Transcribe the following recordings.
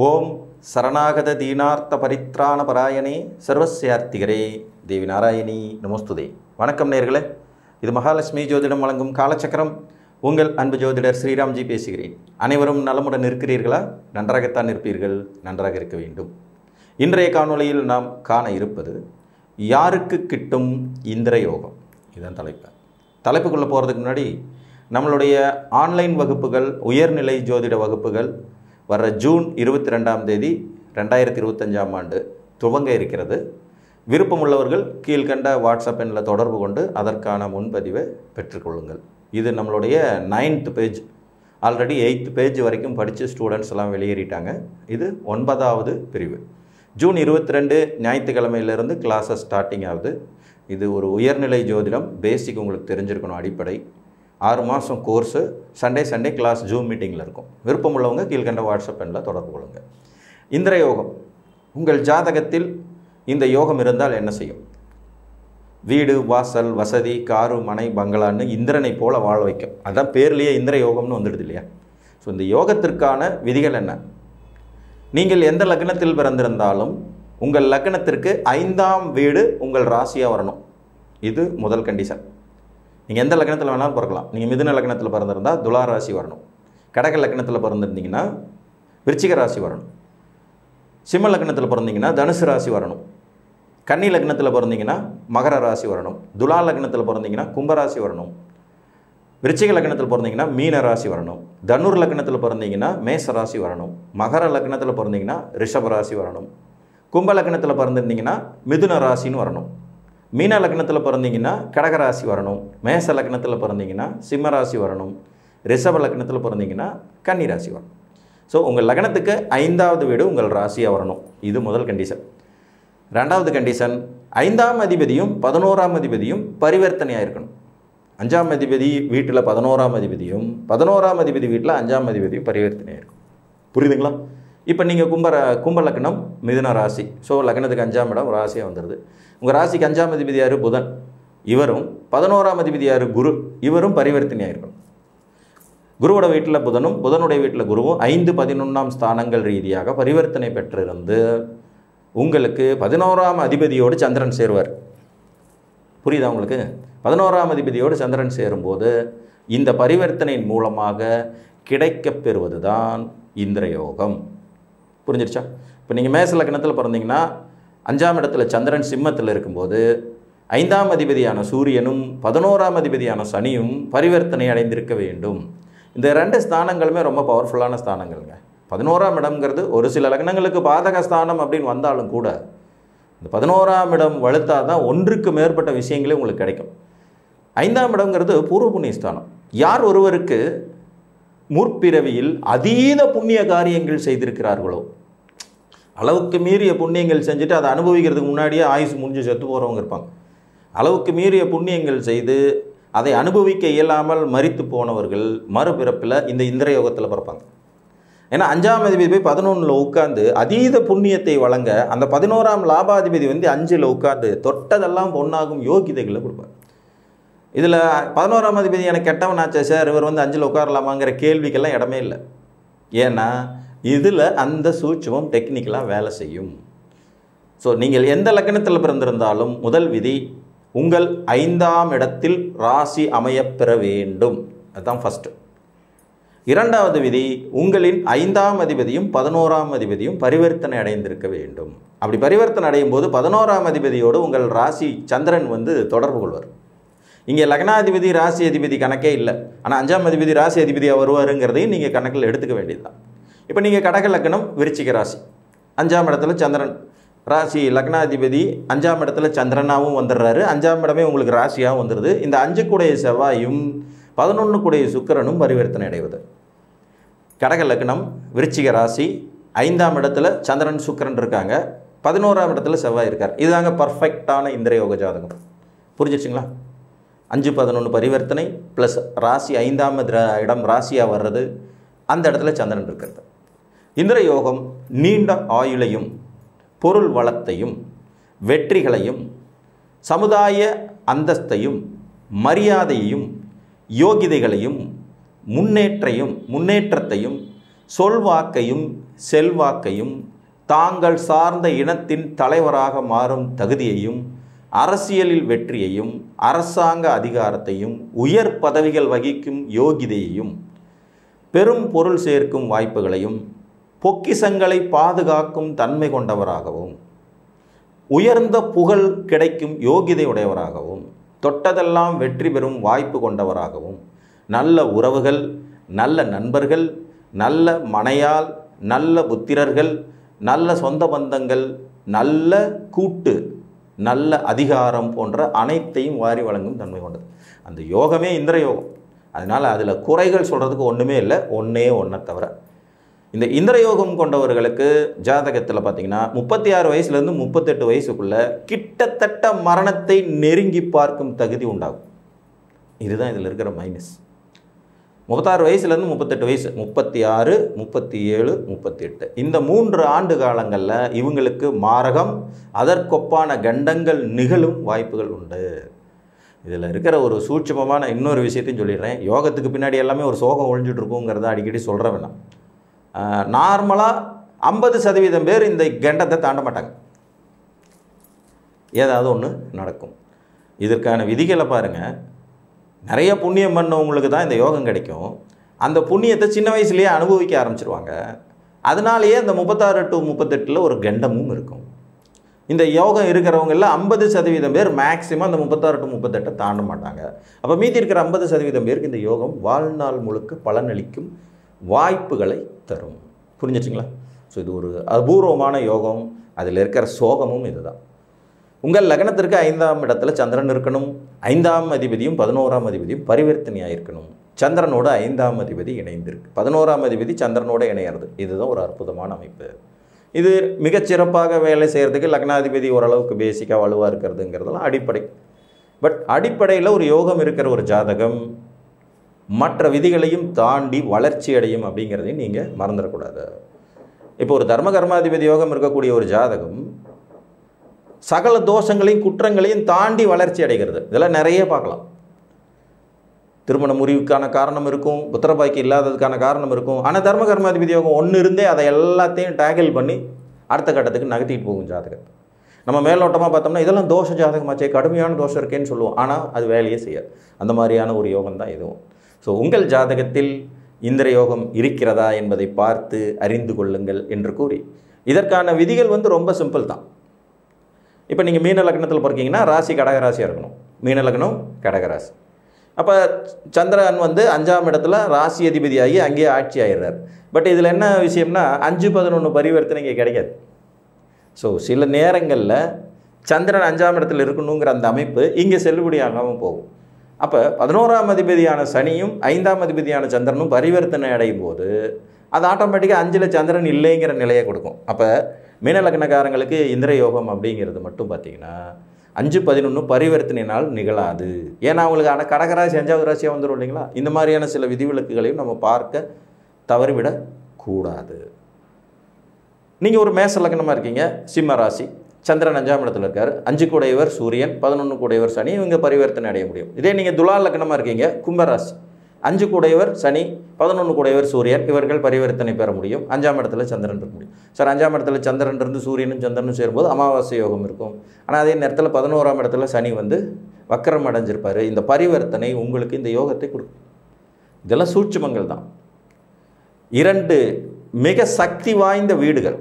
ஓம் சரணாகத தீனார்த்த பரித்ராண பராயணே சர்வஸ்யார்த்திகரே தேவி நாராயணி நமோஸ்துதே. வணக்கம் நேயர்களே, இது மகாலட்சுமி ஜோதிடம் வழங்கும் காலச்சக்கரம். உங்கள் அன்பு ஜோதிடர் ஸ்ரீராம்ஜி பேசுகிறேன். அனைவரும் நலமுடன் இருக்கிறீர்களா? நன்றாகத்தான் இருப்பீர்கள், நன்றாக இருக்க வேண்டும். இன்றைய காணொளியில் நாம் காண இருப்பது யாருக்கு கிட்டும் இந்திர யோகம். இதுதான் தலைப்புக்குள்ளே போகிறதுக்கு முன்னாடி நம்மளுடைய ஆன்லைன் வகுப்புகள், உயர்நிலை ஜோதிட வகுப்புகள் வர ஜூன் 22ஆம் தேதி 2025ஆம் ஆண்டு துவங்க இருக்கிறது. விருப்பமுள்ளவர்கள் கீழ்கண்ட வாட்ஸ்அப் எண்ணில் தொடர்பு கொண்டு அதற்கான முன்பதிவை பெற்றுக்கொள்ளுங்கள். இது நம்மளுடைய 9th page. Already 8th page வரைக்கும் படித்து ஸ்டூடெண்ட்ஸ் எல்லாம் வெளியேறிட்டாங்க. இது 9வது பிரிவு. ஜூன் 22 ஞாயிற்றுக்கிழமையிலேருந்து கிளாஸஸ் ஸ்டார்டிங் ஆகுது. இது ஒரு உயர்நிலை ஜோதிடம், பேசிக் உங்களுக்கு தெரிஞ்சிருக்கணும், அடிப்படை. 6 மாதம் கோர்ஸு. சண்டே கிளாஸ் ஜூம் மீட்டிங்கில் இருக்கும். விருப்பம் உள்ளவங்க கீழ்கண்ட வாட்ஸ்அப் எண்ணில் தொடர்பு கொள்ளுங்கள். இந்திர யோகம். உங்கள் ஜாதகத்தில் இந்த யோகம் இருந்தால் என்ன செய்யும்? வீடு, வாசல், வசதி, காரு, மனை, பங்களான்னு இந்திரனை போல வாழ வைக்கும். அதான் பேர்லேயே இந்திர யோகம்னு வந்துடுது இல்லையா? ஸோ இந்த யோகத்திற்கான விதிகள் என்ன? நீங்கள் எந்த லக்னத்தில் பிறந்திருந்தாலும் உங்கள் லக்னத்திற்கு 5ஆம் வீடு உங்கள் ராசியாக வரணும். இது முதல் கண்டிஷன். நீங்கள் எந்த லக்னத்தில் வேணாலும் பிறக்கலாம். நீங்கள் மிதுன லக்னத்தில் பிறந்திருந்தால் துலா ராசி வரணும். கடக லக்னத்தில் பிறந்திருந்தீங்கன்னா விருச்சிக ராசி வரணும். சிம்ம லக்னத்தில் பிறந்தீங்கன்னா தனுசு ராசி வரணும். கன்னி லக்னத்தில் பிறந்தீங்கன்னா மகர ராசி வரணும். துலா லக்னத்தில் பிறந்தீங்கன்னா கும்பராசி வரணும். விருச்சிக லக்னத்தில் பிறந்தீங்கன்னா மீன ராசி வரணும். தனுர் லக்னத்தில் பிறந்தீங்கன்னா மேச ராசி வரணும். மகர லக்னத்தில் பிறந்தீங்கன்னா ரிஷப ராசி வரணும். கும்ப லக்னத்தில் பிறந்திருந்தீங்கன்னா மிதுன ராசின்னு வரணும். மீன லக்னத்தில் பிறந்தீங்கன்னா கடகராசி வரணும். மேச லக்னத்தில் பிறந்தீங்கன்னா சிம்ம ராசி வரணும். ரிஷப லக்னத்தில் பிறந்தீங்கன்னா கன்னி ராசி வரணும். ஸோ உங்கள் லக்னத்துக்கு 5ஆவது வீடு உங்கள் ராசியாக வரணும். இது முதல் கண்டிஷன். 2வது கண்டிஷன், 5ஆம் அதிபதியும் 11ஆம் அதிபதியும் பரிவர்த்தனையாக இருக்கணும். 5ஆம் அதிபதி வீட்டில் 11ஆம் அதிபதியும் 11ஆம் அதிபதி வீட்டில் 5ஆம் அதிபதியும் பரிவர்த்தனையாக இருக்கும். புரியுதுங்களா? இப்போ நீங்கள் கும்ப லக்னம், மிதுன ராசி. ஸோ லக்னத்துக்கு 5ஆம் இடம் ராசியாக வந்துடுது. உங்கள் ராசிக்கு 5ஆம் அதிபதி யார்? புதன். இவரும் 11ஆம் அதிபதி யார்? குரு. இவரும் பரிவர்த்தனையாக இருக்கணும். குருவோட வீட்டில் புதனும் புதனுடைய வீட்டில் குருவும் 5, 11ஆம் ஸ்தானங்கள் ரீதியாக பரிவர்த்தனை பெற்றிருந்து உங்களுக்கு 11ஆம் அதிபதியோடு சந்திரன் சேருவார். புரியுதா உங்களுக்கு? 11ஆம் அதிபதியோடு சந்திரன் சேரும்போது இந்த பரிவர்த்தனையின் மூலமாக கிடைக்கப் பெறுவது தான் இந்திர யோகம். புரிஞ்சிருச்சா? இப்போ நீங்கள் மேச லக்னத்தில் பிறந்தீங்கன்னா 5ஆம் இடத்துல சந்திரன் சிம்மத்தில் இருக்கும்போது 5ஆம் அதிபதியான சூரியனும் 11ஆம் அதிபதியான சனியும் பரிவர்த்தனை அடைந்திருக்க வேண்டும். இந்த 2 ஸ்தானங்களுமே ரொம்ப பவர்ஃபுல்லான ஸ்தானங்கள்ங்க. 11ஆம் இடம்ங்கிறது ஒரு சில லக்னங்களுக்கு பாதக ஸ்தானம் அப்படின்னு வந்தாலும் கூட இந்த 11ஆம் இடம் வலுத்தால் தான் ஒன்றுக்கு மேற்பட்ட விஷயங்களே உங்களுக்கு கிடைக்கும். 5ஆம் இடம்ங்கிறது பூர்வ புண்ணிய ஸ்தானம். யார் ஒருவருக்கு முற்பிறவியில் அதீத புண்ணிய காரியங்கள் செய்திருக்கிறார்களோ, அளவுக்கு மீறிய புண்ணியங்கள் செஞ்சுட்டு அதை அனுபவிக்கிறதுக்கு முன்னாடியே ஆயுசு முடிஞ்சு செத்து போகிறவங்க இருப்பாங்க. அளவுக்கு மீறிய புண்ணியங்கள் செய்து அதை அனுபவிக்க இயலாமல் மரித்து போனவர்கள் மறுபிறப்பில் இந்த இந்திர யோகத்தில் பிறப்பாங்க. ஏன்னா 5ஆம் அதிபதி போய் 11ல் உட்காந்து அதீத புண்ணியத்தை வழங்க அந்த 11ஆம் லாபாதிபதி 5ல் உட்காந்து தொட்டதெல்லாம் பொன்னாகும் யோகிதைகளை கொடுப்பார். இதில் 11ஆம் அதிபதி எனக்கு கெட்டவன் ஆச்சா சார், இவர் 5ல் உட்காரலாமாங்கிற கேள்விக்கெல்லாம் இடமே இல்லை. ஏன்னா இதில் அந்த சூட்சமம் டெக்னிக்கலாக வேலை செய்யும். ஸோ நீங்கள் எந்த லக்னத்தில் பிறந்திருந்தாலும் முதல் விதி, உங்கள் 5ஆம் இடத்தில் ராசி அமையப்பெற வேண்டும். அதுதான் ஃபஸ்ட்டு. 2வது விதி, உங்களின் 5ஆம் அதிபதியும் 11ஆம் அதிபதியும் பரிவர்த்தனை அடைந்திருக்க வேண்டும். அப்படி பரிவர்த்தனை அடையும் போது 11ஆம் அதிபதியோடு உங்கள் ராசி சந்திரன் தொடர்பு கொள்வார். இங்கே லக்னாதிபதி ராசி அதிபதி கணக்கே இல்லை. ஆனால் 5ஆம் அதிபதி ராசி அதிபதியாக வருவாருங்கிறதையும் நீங்கள் கணக்கில் எடுத்துக்க வேண்டியது தான். இப்போ நீங்கள் கடக லக்னம், விருச்சிக ராசி, 5ஆம் இடத்துல சந்திரன் ராசி லக்னாதிபதி 5ஆம் இடத்துல சந்திரனாகவும் வந்துடுறாரு. 5ஆம் இடமே உங்களுக்கு ராசியாகவும் வந்துடுது. இந்த 5 கூடைய செவ்வாயும் 11 கூடைய சுக்கிரனும் பரிவர்த்தனை அடைவது. கடக லக்னம், விருச்சிக ராசி, 5ஆம் இடத்துல சந்திரன் சுக்கிரன் இருக்காங்க, 11ஆம் இடத்துல செவ்வாய் இருக்கார். இதுதாங்க பர்ஃபெக்டான இந்திர யோக ஜாதகம். புரிஞ்சிச்சுங்களா? 5, 11 பரிவர்த்தனை ப்ளஸ் ராசி 5ஆம் இடம் ராசியாக வர்றது, அந்த இடத்துல சந்திரன் இருக்கிறது. இந்திர யோகம் நீண்ட ஆயுளையும் பொருள் வளத்தையும் வெற்றிகளையும் சமுதாய அந்தஸ்தையும் மரியாதையையும் யோகிதைகளையும் முன்னேற்றத்தையும் சொல்வாக்கையும் செல்வாக்கையும் தாங்கள் சார்ந்த இனத்தின் தலைவராக மாறும் தகுதியையும் அரசியலில் வெற்றியையும் அரசாங்க அதிகாரத்தையும் உயர் பதவிகள் வகிக்கும் யோகிதையையும் பெரும் பொருள் சேர்க்கும் வாய்ப்புகளையும் பொக்கிசங்களை பாதுகாக்கும் தன்மை கொண்டவராகவும் உயர்ந்த புகழ் கிடைக்கும் யோகிதை உடையவராகவும் தொட்டதெல்லாம் வெற்றி பெறும் வாய்ப்பு கொண்டவராகவும் நல்ல உறவுகள், நல்ல நண்பர்கள், நல்ல மனையாள், நல்ல புத்திரர்கள், நல்ல சொந்த பந்தங்கள், நல்ல கூட்டு, நல்ல அதிகாரம் போன்ற அனைத்தையும் வாரி வழங்கும் தன்மை கொண்டது. அந்த யோகமே இந்திர யோகம். அதனால் அதில் குறைகள் சொல்கிறதுக்கு ஒன்றுமே இல்லை, ஒன்றை தவிர. இந்த இந்திர யோகம் கொண்டவர்களுக்கு ஜாதகத்தில் பார்த்திங்கன்னா 36 வயசுலேருந்து 38 வயசுக்குள்ளே கிட்டத்தட்ட மரணத்தை நெருங்கி பார்க்கும் தகுதி உண்டாகும். இதுதான் இதில் இருக்கிற மைனஸ். 36 வயசுலேருந்து 38 வயசு, 36, 37, 38 இந்த 3 ஆண்டு காலங்களில் இவங்களுக்கு மாரகம், அதற்கொப்பான கண்டங்கள் நிகழும் வாய்ப்புகள் உண்டு. இதில் இருக்கிற ஒரு சூட்சமமான இன்னொரு விஷயத்தையும் சொல்லிடுறேன். யோகத்துக்கு பின்னாடி எல்லாமே ஒரு சோகம் ஒழிஞ்சிட்டு இருக்குங்கிறத அடிக்கடி சொல்கிற வேணாம். நார்மலாக 50% பேர் இந்த கண்டத்தை தாண்ட மாட்டாங்க. ஏதாவது ஒன்று நடக்கும். இதற்கான விதிகளை பாருங்கள். நிறைய புண்ணியம் பண்ணவங்களுக்கு தான் இந்த யோகம் கிடைக்கும். அந்த புண்ணியத்தை சின்ன வயசுலேயே அனுபவிக்க ஆரம்பிச்சிருவாங்க. அதனாலேயே இந்த 36 to 38 ஒரு கண்டமும் இருக்கும். இந்த யோகம் இருக்கிறவங்களில் 50% பேர் மேக்ஸிமம் அந்த 36 to 38 தாண்ட மாட்டாங்க. அப்போ மீதி இருக்கிற 50% பேருக்கு இந்த யோகம் வாழ்நாள் முழுக்க பலனளிக்கும் வாய்ப்புகளை தரும். புரிஞ்சிச்சிங்களா? ஸோ இது ஒரு அபூர்வமான யோகம். அதில் இருக்கிற சோகமும் இதுதான். உங்கள் லக்னத்திற்கு 5ஆம் இடத்துல சந்திரன் இருக்கணும். 5ஆம் அதிபதியும் 11ஆம் அதிபதியும் பரிவர்த்தனையாக இருக்கணும். சந்திரனோட 5ஆம் அதிபதி இணைந்திருக்கு. 11ஆம் அதிபதி சந்திரனோட இணையிறது. இதுதான் ஒரு அற்புதமான அமைப்பு. இது மிகச்சிறப்பாக வேலை செய்கிறதுக்கு லக்னாதிபதி ஓரளவுக்கு பேசிக்காக வலுவாக இருக்கிறதுங்கிறதெல்லாம் அடிப்படை. பட் அடிப்படையில் ஒரு யோகம் இருக்கிற ஒரு ஜாதகம் மற்ற விதிகளையும் தாண்டி வளர்ச்சி அடையும் அப்படிங்கிறதையும் நீங்கள் மறந்துடக்கூடாது. இப்போ ஒரு தர்ம கர்மாதிபதி யோகம் இருக்கக்கூடிய ஒரு ஜாதகம் சகல தோஷங்களையும் குற்றங்களையும் தாண்டி வளர்ச்சி அடைகிறது. இதெல்லாம் நிறைய பார்க்கலாம். திருமண முறிவுக்கான காரணம் இருக்கும், புத்திரபாய்க்கு இல்லாததுக்கான காரணம் இருக்கும். ஆனால் தர்ம கர்மாதிபதி யோகம் ஒன்று இருந்தே அதை எல்லாத்தையும் டேக்கிள் பண்ணி அடுத்த கட்டத்துக்கு நகர்த்திட்டு போகும் ஜாதகம். நம்ம மேலோட்டமாக பார்த்தோம்னா இதெல்லாம் தோஷ ஜாதகமாச்சே, கடுமையான தோஷம் இருக்கேன்னு சொல்லுவோம். ஆனால் அது வேலையே செய்யாது. அந்த மாதிரியான ஒரு யோகம் தான் இதுவும். ஸோ உங்கள் ஜாதகத்தில் இந்திர யோகம் இருக்கிறதா என்பதை பார்த்து அறிந்து கொள்ளுங்கள் என்று கூறி, இதற்கான விதிகள் ரொம்ப சிம்பிள் தான். இப்போ நீங்கள் மீன லக்னத்தில் பிறக்கீங்கன்னா ராசி கடகராசியாக இருக்கணும். மீன லக்னம் கடகராசி. அப்போ சந்திரன் 5ஆம் இடத்துல ராசி அதிபதியாகி அங்கேயே ஆட்சி ஆகிடுறார். பட் இதில் என்ன விஷயம்னா 5-11 பரிவர்த்தனை இங்கே கிடைக்காது. ஸோ சில நேரங்களில் சந்திரன் 5ஆம் இடத்துல இருக்கணுங்கிற அந்த அமைப்பு இங்கே செல்லுபடியாகாமல் போகும். அப்போ 11ஆம் அதிபதியான சனியும் 5ஆம் அதிபதியான சந்திரனும் பரிவர்த்தனை அடையும் போது அது ஆட்டோமேட்டிக்காக 5ல் சந்திரன் இல்லைங்கிற நிலையை கொடுக்கும். அப்போ மீன லக்னக்காரங்களுக்கு இந்திர யோகம் அப்படிங்கிறது மட்டும் பார்த்திங்கன்னா 5-11 பரிவர்த்தனையினால் நிகழாது. ஏன்னா அவங்களுக்கு கடகராசி 5வது ராசியாக வந்துடும் இல்லைங்களா? இந்த மாதிரியான சில விதிவிலக்குகளையும் நம்ம பார்க்க தவறிவிடக்கூடாது. நீங்கள் ஒரு மேச லக்னமாக இருக்கீங்க, சிம்ம ராசி, சந்திரன் 5ஆம் இடத்துல இருக்கார், 5 கூடையவர் சூரியன், 11 கூடையவர் சனி, இவங்க பரிவர்த்தனை அடைய முடியும். இதே நீங்கள் துலா லக்னமாக இருக்கீங்க, கும்பராசி, 5 கூடையவர் சனி, 11 கூடையவர் சூரியன், இவர்கள் பரிவர்த்தனை பெற முடியும். 5ஆம் இடத்துல சந்திரன் இருக்க முடியும். சார் 5ஆம் இடத்துல சந்திரன் இருந்து சூரியனும் சந்திரனும் சேரும்போது அமாவாசை யோகம் இருக்கும். ஆனால் அதே நேரத்தில் 11ஆம் இடத்துல சனி வக்கரம் அடைஞ்சிருப்பார். இந்த பரிவர்த்தனை உங்களுக்கு இந்த யோகத்தை கொடுக்கும். இதெல்லாம் சூட்சுமங்கள் தான். 2 மிக சக்தி வாய்ந்த வீடுகள்.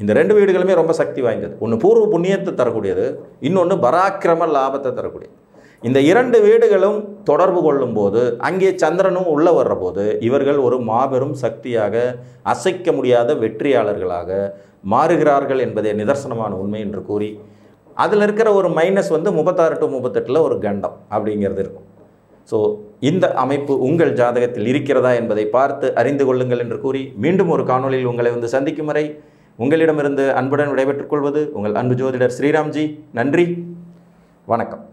இந்த 2 வீடுகளுமே ரொம்ப சக்தி வாய்ந்தது. ஒன்று பூர்வ புண்ணியத்தை தரக்கூடியது, இன்னொன்று பராக்கிரம லாபத்தை தரக்கூடியது. இந்த 2 வீடுகளும் தொடர்பு கொள்ளும் போது அங்கே சந்திரனும் உள்ள வர்ற போது இவர்கள் ஒரு மாபெரும் சக்தியாக, அசைக்க முடியாத வெற்றியாளர்களாக மாறுகிறார்கள் என்பதே நிதர்சனமான உண்மை என்று கூறி, அதில் இருக்கிற ஒரு மைனஸ் 36 to 38 ஒரு கண்டம் அப்படிங்கிறது இருக்கும். ஸோ இந்த அமைப்பு உங்கள் ஜாதகத்தில் இருக்கிறதா என்பதை பார்த்து அறிந்து கொள்ளுங்கள் என்று கூறி, மீண்டும் ஒரு காணொளியில் உங்களை சந்திக்கும் வரை உங்களிடமிருந்து அன்புடன் விடைபெற்றுக் கொள்வது உங்கள் அன்பு ஜோதிடர் ஸ்ரீராம்ஜி. நன்றி, வணக்கம்.